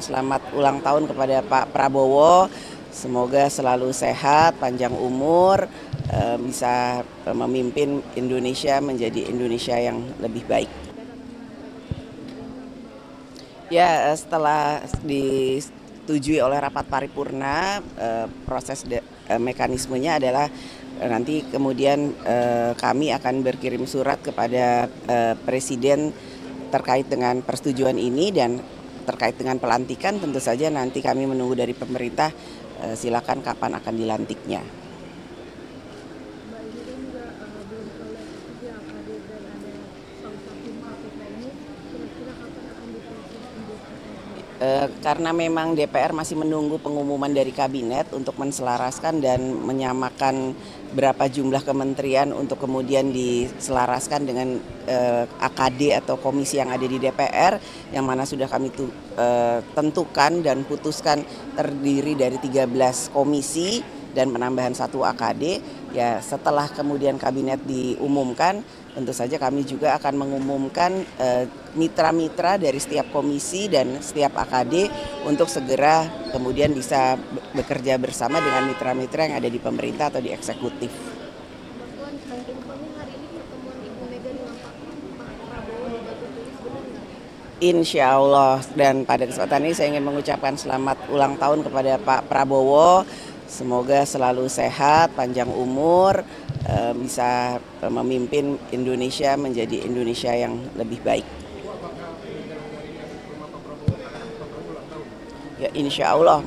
Selamat ulang tahun kepada Pak Prabowo. Semoga selalu sehat, panjang umur, bisa memimpin Indonesia menjadi Indonesia yang lebih baik. Ya, setelah disetujui oleh rapat paripurna, proses mekanismenya adalah nanti kemudian kami akan berkirim surat kepada Presiden terkait dengan persetujuan ini, dan terkait dengan pelantikan tentu saja nanti kami menunggu dari pemerintah silakan kapan akan dilantiknya. Karena memang DPR masih menunggu pengumuman dari kabinet untuk menselaraskan dan menyamakan berapa jumlah kementerian untuk kemudian diselaraskan dengan AKD atau komisi yang ada di DPR, yang mana sudah kami tentukan dan putuskan terdiri dari 13 komisi dan penambahan 1 AKD. Ya, setelah kemudian kabinet diumumkan, tentu saja kami juga akan mengumumkan mitra-mitra dari setiap komisi dan setiap AKD untuk segera kemudian bisa bekerja bersama dengan mitra-mitra yang ada di pemerintah atau di eksekutif. Insya Allah, dan pada kesempatan ini saya ingin mengucapkan selamat ulang tahun kepada Pak Prabowo. Semoga selalu sehat, panjang umur, bisa memimpin Indonesia menjadi Indonesia yang lebih baik. Ya, insya Allah,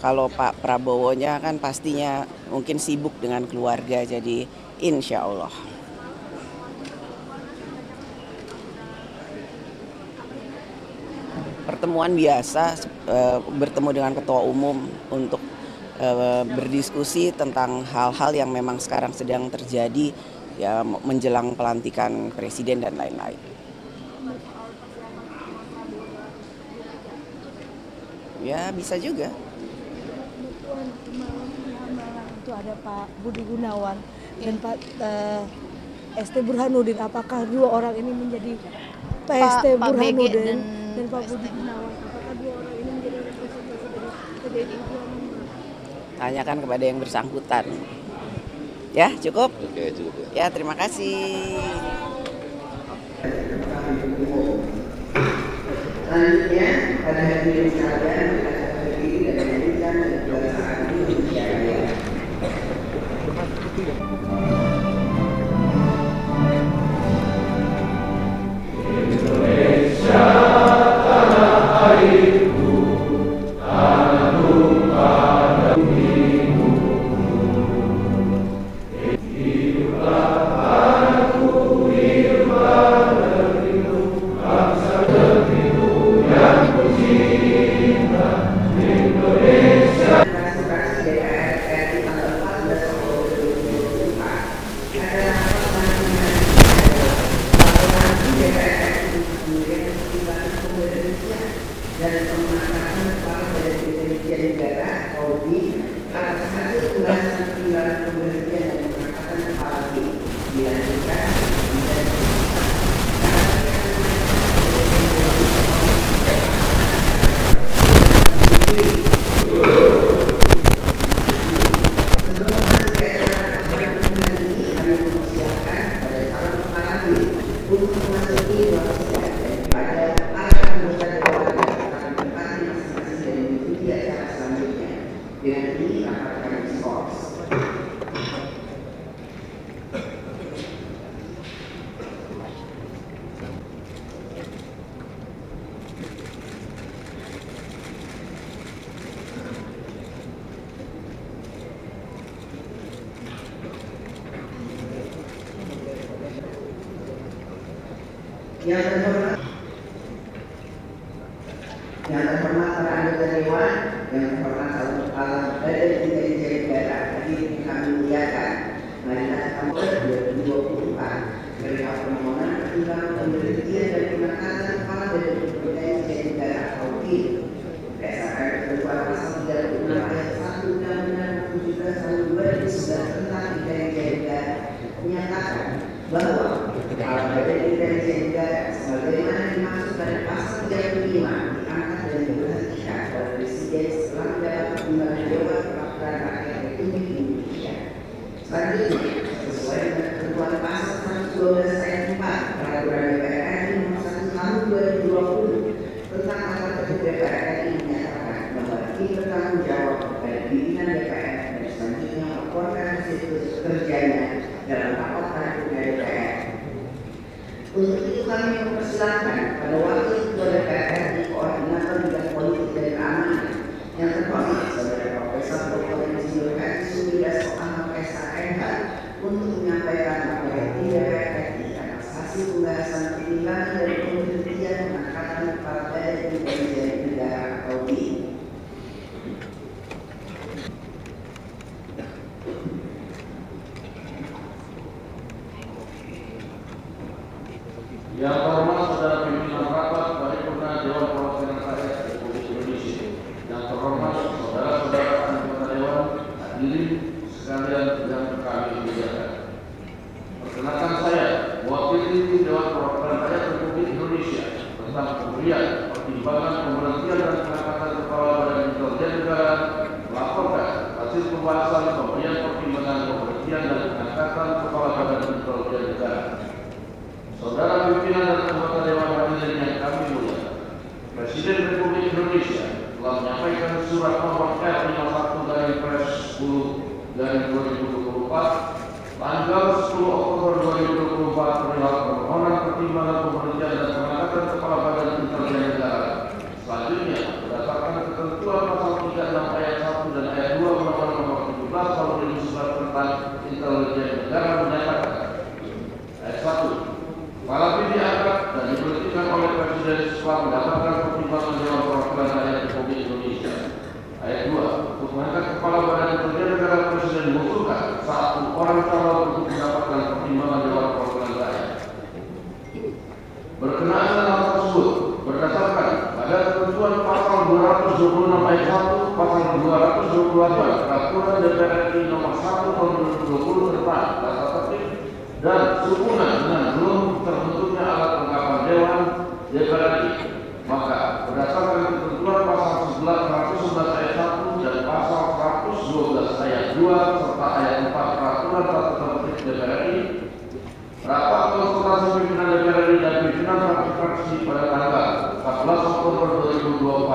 kalau Pak Prabowo-nya kan pastinya mungkin sibuk dengan keluarga, jadi insya Allah. Pertemuan biasa, bertemu dengan ketua umum untuk berdiskusi tentang hal-hal yang memang sekarang sedang terjadi, ya, menjelang pelantikan presiden dan lain-lain. Ya, bisa juga. Itu ada Pak Budi Gunawan dan Pak ST Burhanuddin. Apakah dua orang ini menjadi Pak ST Burhanuddin dan Pak Budi Gunawan? Apakah dua orang ini menjadi representasi dari PDI Perjuangan? Tanyakan kepada yang bersangkutan. Ya, cukup? Oke, cukup ya. Ya, terima kasih. Selanjutnya, pada hadirin sekalian, kita akan berdiri dan menyanyikan kebiasaan Indonesia Raya. Dan pemakaman kepala Badan Intelijen Negara (Polri) atas hasil pembahasan timbalan pemberhentian dan pengangkatan kepala BIN dilanjutkan dan untuk memasuki waktu pada para anggota dewan menempati masing-masing dan mengikuti acara selanjutnya. Dengan ini rapat kami diskors. Yang terhormat para anggota dewan, yang terhormat Calon Kepala Badan Intelijen Negara, hadirin kami muliakan, marilah tahun 2024 mereka permohonan pertimbangan pemberhentian dan pengangkatan kepala Badan Intelijen Negara (BIN) berdasarkan ketentuan pasal 36 ayat 1 Undang-Undang 17 tahun 2011 tentang intelijen negara menyatakan bahwa kepala Badan Intelijen Negara sebagaimana dimaksud pada pasal 35 diangkat dan diberhentikan Perwakilan Rakyat Republik Indonesia. Selanjutnya, sesuai dengan ketentuan pasal 112 ayat 4 Peraturan DPR RI Nomor 1 Tahun 2020 tentang tata tertib DPR RI menyatakan bahwa ini bertanggung jawab kepada pimpinan DPR dan selanjutnya melaporkan hasil kerjanya dalam rapat paripurna DPR. Untuk itu kami mempersilahkan pada Wakil Ketua DPR RI Koordinator Bidang Politik dan Keamanan yang terhormat Saudara Profesor Dr. Insinyur Haji Sumidasko Ahmad SH.MH untuk menyampaikan materi DPR RI atas hasil pembahasan pertimbangan dari pemberhentian pengangkatan kepala badan intelijen negara atau BIN. Yang terhormat Saudara Pimpinan Rapat Paripurna Dewan Perwakilan Rakyat Republik Indonesia, yang terhormat saudara-saudara anggota Dewan, hadirin sekalian yang kami muliakan. Perkenalkan saya, mewakili Dewan Perwakilan Rakyat Republik Indonesia tentang pemberian pertimbangan pemberhentian dan pengangkatan kepala badan intelijen negara, melaporkan hasil pembahasan pemberian pertimbangan pemberhentian dan pengangkatan kepala badan intelijen negara. Saudara pimpinan dan anggota Dewan hadirin yang kami muliakan, Presiden Republik Indonesia telah menyampaikan surat nomor R51/10/2024 tanggal 10 Oktober 2024 perihal permohonan pertimbangan pemberhentian dan pengangkatan kepala badan intelijen negara. Selanjutnya, berdasarkan ketentuan pasal 36 ayat 1 dan ayat 2 Undang-Undang Nomor 17 Tahun 2011 tentang intelijen negara menyatakan: ayat 1. Kepala BIN diangkat dan diberhentikan oleh Presiden setelah mendapatkan pertimbangan Dewan Perwakilan Rakyat Republik Indonesia. Ayat 2. Untuk mengangkat kepala badan intelijen negara, Presiden mengusulkan 1 orang calon untuk mendapatkan pertimbangan Dewan Perwakilan Rakyat. Berkenaan dengan hal tersebut, berdasarkan pada ketentuan pasal 226 ayat 1, pasal 228 Peraturan DPR RI Nomor 1 Tahun 2020 tentang tata tertib dan sehubungan dengan belum terbentuknya alat kelengkapan Dewan DPR RI, maka berdasarkan ketentuan pasal 111 ayat 1 dan pasal 112 ayat 2 serta ayat 4 Peraturan Tata Tertib DPR RI, rapat konsultasi pimpinan DPR RI dan pimpinan fraksi pada tanggal 14 Oktober 2024